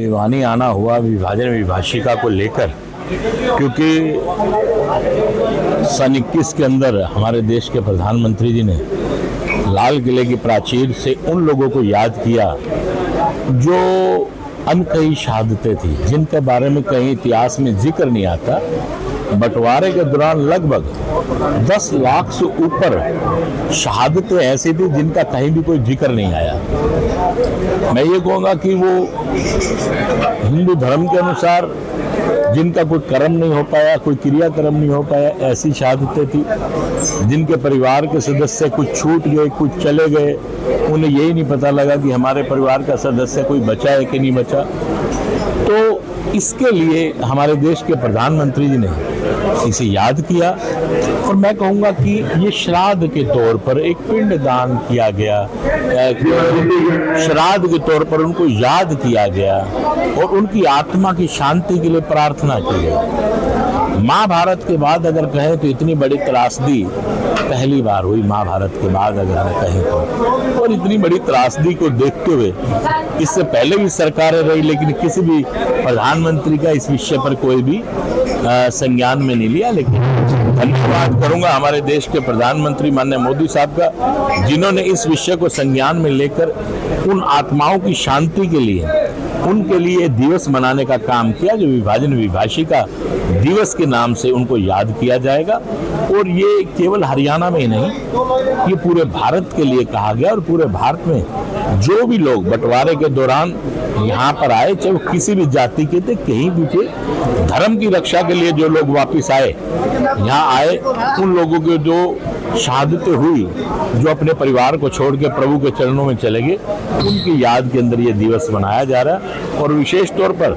बेईमानी आना हुआ विभाजन विभाषिका को लेकर, क्योंकि सन 21 के अंदर हमारे देश के प्रधानमंत्री जी ने लाल किले की प्राचीर से उन लोगों को याद किया जो अनकही शहादतें थी, जिनके बारे में कहीं इतिहास में जिक्र नहीं आता। बंटवारे के दौरान लगभग 10 लाख से ऊपर शहादतें ऐसी थी जिनका कहीं भी कोई जिक्र नहीं आया। मैं ये कहूँगा कि वो हिंदू धर्म के अनुसार जिनका कोई कर्म नहीं हो पाया, कोई क्रियाकर्म नहीं हो पाया, ऐसी शहादतें थी। जिनके परिवार के सदस्य कुछ छूट गए, कुछ चले गए, उन्हें यही नहीं पता लगा कि हमारे परिवार का सदस्य कोई बचा है कि नहीं बचा। तो इसके लिए हमारे देश के प्रधानमंत्री जी ने इसे याद किया, और मैं कहूँगा कि ये श्राद्ध के तौर पर एक पिंड दान किया गया, श्राद्ध के तौर पर उनको याद किया गया और उनकी आत्मा की शांति के लिए प्रार्थना की गई। महाभारत के बाद अगर कहें तो इतनी बड़ी त्रासदी पहली बार हुई महाभारत के बाद अगर हम कहें तो, और इतनी बड़ी त्रासदी को देखते हुए इससे पहले भी सरकारें रही, लेकिन किसी भी प्रधानमंत्री का इस विषय पर कोई भी संज्ञान में नहीं लिया। लेकिन धन्यवाद करूंगा हमारे देश के प्रधानमंत्री माननीय मोदी साहब का, जिन्होंने इस विषय को संज्ञान में लेकर उन आत्माओं की शांति के लिए उनके लिए दिवस मनाने का काम किया, जो विभाजन विभाषिका दिवस के नाम से उनको याद किया जाएगा। और ये केवल हरियाणा में ही नहीं, ये पूरे भारत के लिए कहा गया, और पूरे भारत में जो भी लोग बंटवारे के दौरान यहाँ पर आए, चाहे वो किसी भी जाति के थे, कहीं भी थे, धर्म की रक्षा के लिए जो लोग वापिस आए, यहाँ आए, उन लोगों के जो शहादतें हुई, जो अपने परिवार को छोड़ के प्रभु के चरणों में चले गए, उनकी याद के अंदर ये दिवस मनाया जा रहा है। और विशेष तौर पर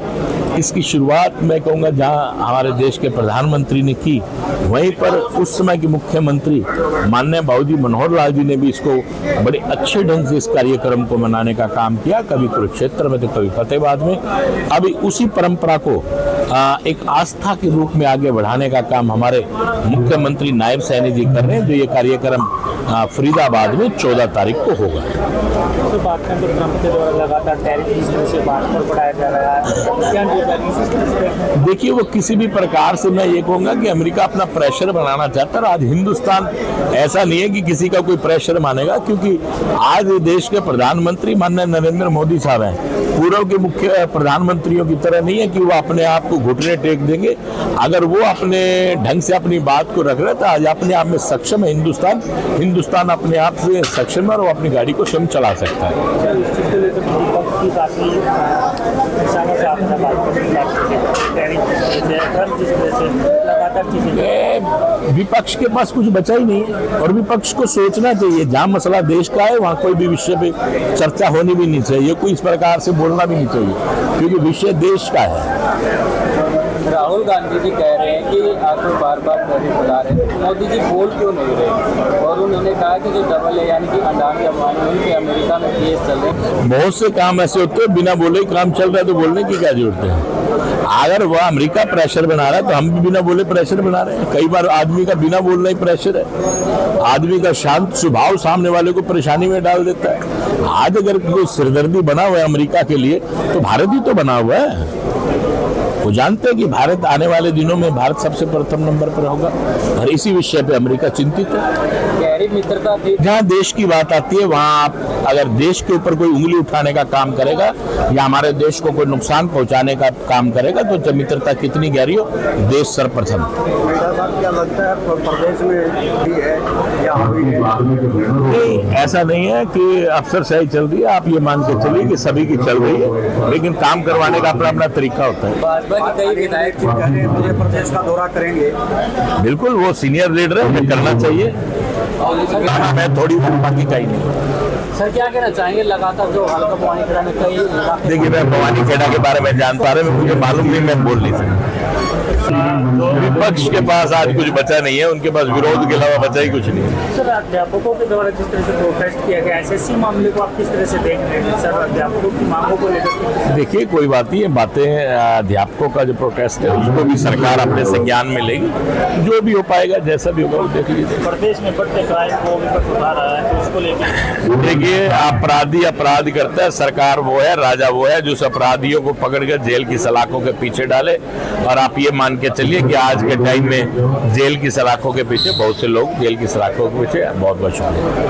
इसकी शुरुआत मैं कहूँगा जहाँ हमारे देश के प्रधानमंत्री ने की, वहीं पर उस समय के मुख्यमंत्री माननीय बाबूजी मनोहर लाल जी ने भी इसको बड़े अच्छे ढंग से इस कार्यक्रम को मनाने का काम किया, कभी कुरुक्षेत्र में तो कभी फतेहाबाद में। अभी उसी परंपरा को एक आस्था के रूप में आगे बढ़ाने का काम हमारे मुख्यमंत्री नायब सैनी जी कर रहे हैं, जो ये कार्यक्रम फरीदाबाद में 14 तारीख को होगा। तो बात करें तो ट्रंप के द्वारा लगातार टैरिफ से बात पर बढ़ाया जा रहा है, देखिए वो किसी भी प्रकार से मैं ये कहूँगा कि अमेरिका अपना प्रेशर बनाना चाहता है। आज हिंदुस्तान ऐसा नहीं है कि किसी का कोई प्रेशर मानेगा, क्योंकि आज देश के प्रधानमंत्री माननीय नरेंद्र मोदी साहब हैं। पूर्व के मुख्य प्रधानमंत्रियों की तरह नहीं है कि वो अपने आप को घुटने टेक देंगे। अगर वो अपने ढंग से अपनी बात को रख रहे तो आज अपने आप में सक्षम है हिंदुस्तान अपने आप से सक्षम है और वो अपनी गाड़ी को स्वयं चला सकता है। विपक्ष के पास कुछ बचा ही नहीं, और विपक्ष को सोचना चाहिए जहाँ मसला देश का है वहाँ कोई भी विषय पे चर्चा होनी भी नहीं चाहिए, कोई इस प्रकार से बोलना भी नहीं चाहिए, क्योंकि विषय देश का है। राहुल गांधी जी कह रहे हैं कि आपको बार बार टैरिफ बढ़ा रहे हैं, मोदी जी बोल क्यों नहीं रहे? और उन्होंने कहा कि जो डबल है यानी कि अडानी अंबानी उनके अमेरिका में केस चल रहे हैं। बहुत से काम ऐसे होते हैं बिना बोले ही काम चल रहा है, तो बोलने की क्या जरूरत है? अगर वह अमेरिका प्रेशर बना रहा है तो हम भी बिना बोले प्रेशर बना रहे हैं। कई बार आदमी का बिना बोलना ही प्रेशर है। आदमी का शांत स्वभाव सामने वाले को परेशानी में डाल देता है। आज अगर कोई सिरदर्दी बना हुआ है अमेरिका के लिए, तो भारत ही तो बना हुआ है। वो जानते हैं कि भारत आने वाले दिनों में भारत सबसे प्रथम नंबर पर होगा, और इसी विषय पे अमेरिका चिंतित है। मित्रता जहाँ देश की बात आती है वहाँ आप अगर देश के ऊपर कोई उंगली उठाने का काम करेगा या हमारे देश को कोई नुकसान पहुँचाने का काम करेगा, तो मित्रता कितनी गहरी हो, देश सर्वप्रथम। क्या लगता है प्रदेश में भी है या नहीं, ऐसा नहीं है कि अफसरशाही चल रही है। आप ये मान के चलिए कि सभी की चल रही है, लेकिन काम करवाने का अपना अपना तरीका होता है। भाजपा के कई विधायक पूरे प्रदेश का दौरा करेंगे। बिल्कुल, वो सीनियर लीडर है, उन्हें करना चाहिए। मैं थोड़ी बाकी कहीं नहीं। सर क्या कहना चाहेंगे, लगातार जो हल्का भवानी खेड़ा में कई, देखिए मैं भवानी खेड़ा के बारे में जान पा रहे हैं, मुझे मालूम नहीं, मैं बोल नहीं सकता। विपक्ष के पास आज कुछ बचा नहीं है, उनके पास विरोध के अलावा बचा ही कुछ नहीं। सर अध्यापकों के द्वारा जिस तरह से प्रोटेस्ट किया गया, एसएससी मामले को आप किस तरह से देख रहे हैं? सर अध्यापकों की मांगों को लेकर देखिए कोई बात नहीं, ये बातें अध्यापकों का जो प्रोटेस्ट है उसको भी सरकार अपने संज्ञान में लेगी, जो भी हो पाएगा जैसा भी होगा वो देख लीजिए। प्रदेश में बढ़ते क्राइम को विपक्ष उठा रहा है, तो उसको लेकर देखिए अपराधी अपराध करता है, सरकार वो है, राजा वो है जो उस अपराधियों को पकड़कर जेल की सलाखों के पीछे डाले। और आप ये मान के चलिए कि आज के टाइम में जेल की सलाखों के पीछे बहुत से लोग जेल की सलाखों के पीछे। बहुत बहुत शुक्रिया।